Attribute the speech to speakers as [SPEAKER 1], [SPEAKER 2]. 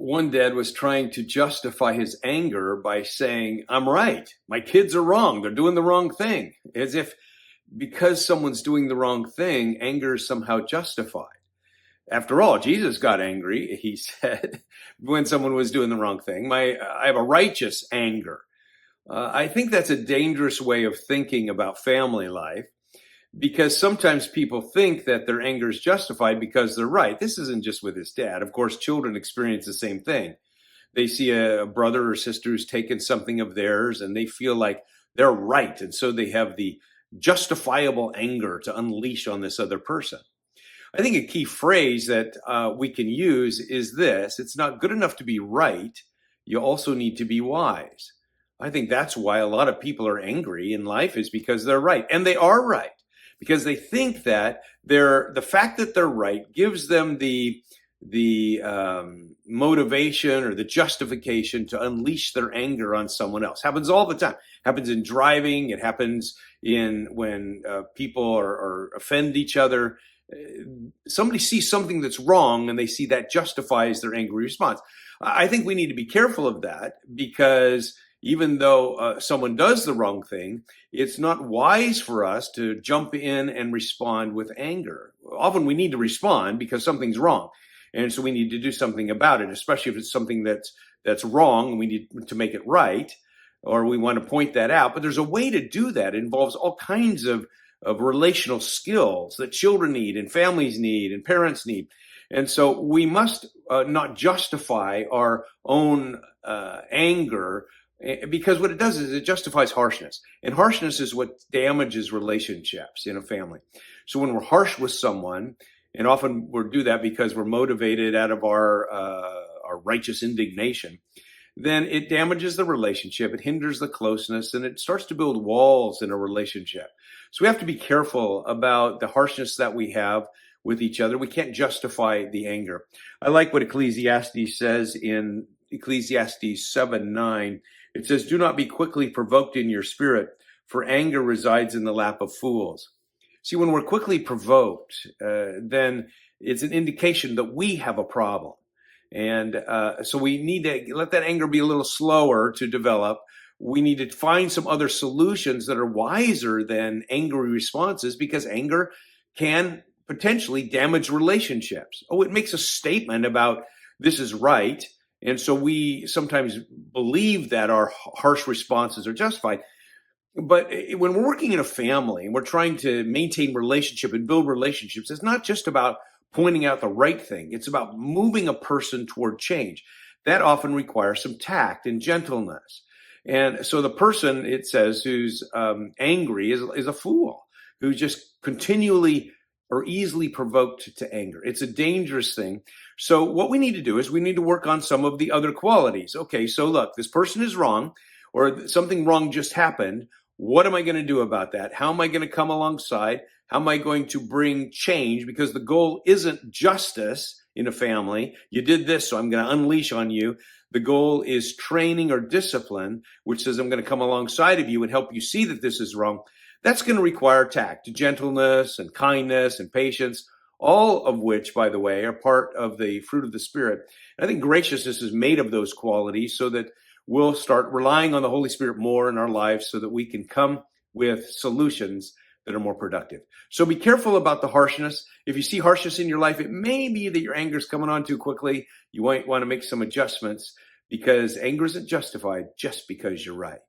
[SPEAKER 1] one dad was trying to justify his anger by saying, I'm right. My kids are wrong. They're doing the wrong thing. As if because someone's doing the wrong thing, anger is somehow justified. After all, Jesus got angry, he said, when someone was doing the wrong thing. I have a righteous anger. I think that's a dangerous way of thinking about family life, because sometimes people think that their anger is justified because they're right. This isn't just with his dad. Of course, children experience the same thing. They see a brother or sister who's taken something of theirs and they feel like they're right. And so they have the justifiable anger to unleash on this other person. I think a key phrase that we can use is this: it's not good enough to be right. You also need to be wise. I think that's why a lot of people are angry in life, is because they're right. And they are right, because they think that the fact that they're right gives them the motivation or the justification to unleash their anger on someone else. Happens all the time. Happens in driving. It happens when people are offend each other. Somebody sees something that's wrong and they see that justifies their angry response. I think we need to be careful of that, because even though someone does the wrong thing, it's not wise for us to jump in and respond with anger. Often we need to respond because something's wrong. And so we need to do something about it, especially if it's something that's wrong and we need to make it right, or we want to point that out. But there's a way to do that. It involves all kinds of relational skills that children need and families need and parents need. And so we must not justify our own anger, because what it does is it justifies harshness. And harshness is what damages relationships in a family. So when we're harsh with someone, and often we'll do that because we're motivated out of our righteous indignation, then it damages the relationship, it hinders the closeness, and it starts to build walls in a relationship. So we have to be careful about the harshness that we have with each other. We can't justify the anger. I like what Ecclesiastes says in Ecclesiastes 7:9. It says, do not be quickly provoked in your spirit, for anger resides in the lap of fools. See, when we're quickly provoked, then it's an indication that we have a problem. And so we need to let that anger be a little slower to develop. We need to find some other solutions that are wiser than angry responses, because anger can potentially damage relationships. Oh, it makes a statement about this is right. And so we sometimes believe that our harsh responses are justified. But when we're working in a family and we're trying to maintain relationship and build relationships, it's not just about pointing out the right thing. It's about moving a person toward change. That often requires some tact and gentleness. And so the person, it says, who's angry is a fool, who's just continually or easily provoked to anger. It's a dangerous thing. So what we need to do is we need to work on some of the other qualities. Okay, so look, this person is wrong, or something wrong just happened. What am I going to do about that? How am I going to come alongside? How am I going to bring change? Because the goal isn't justice in a family. You did this, so I'm going to unleash on you. The goal is training or discipline, which says I'm going to come alongside of you and help you see that this is wrong. That's going to require tact, gentleness, and kindness, and patience, all of which, by the way, are part of the fruit of the Spirit. And I think graciousness is made of those qualities, so that we'll start relying on the Holy Spirit more in our lives, so that we can come with solutions that are more productive. So be careful about the harshness. If you see harshness in your life, it may be that your anger is coming on too quickly. You might want to make some adjustments, because anger isn't justified just because you're right.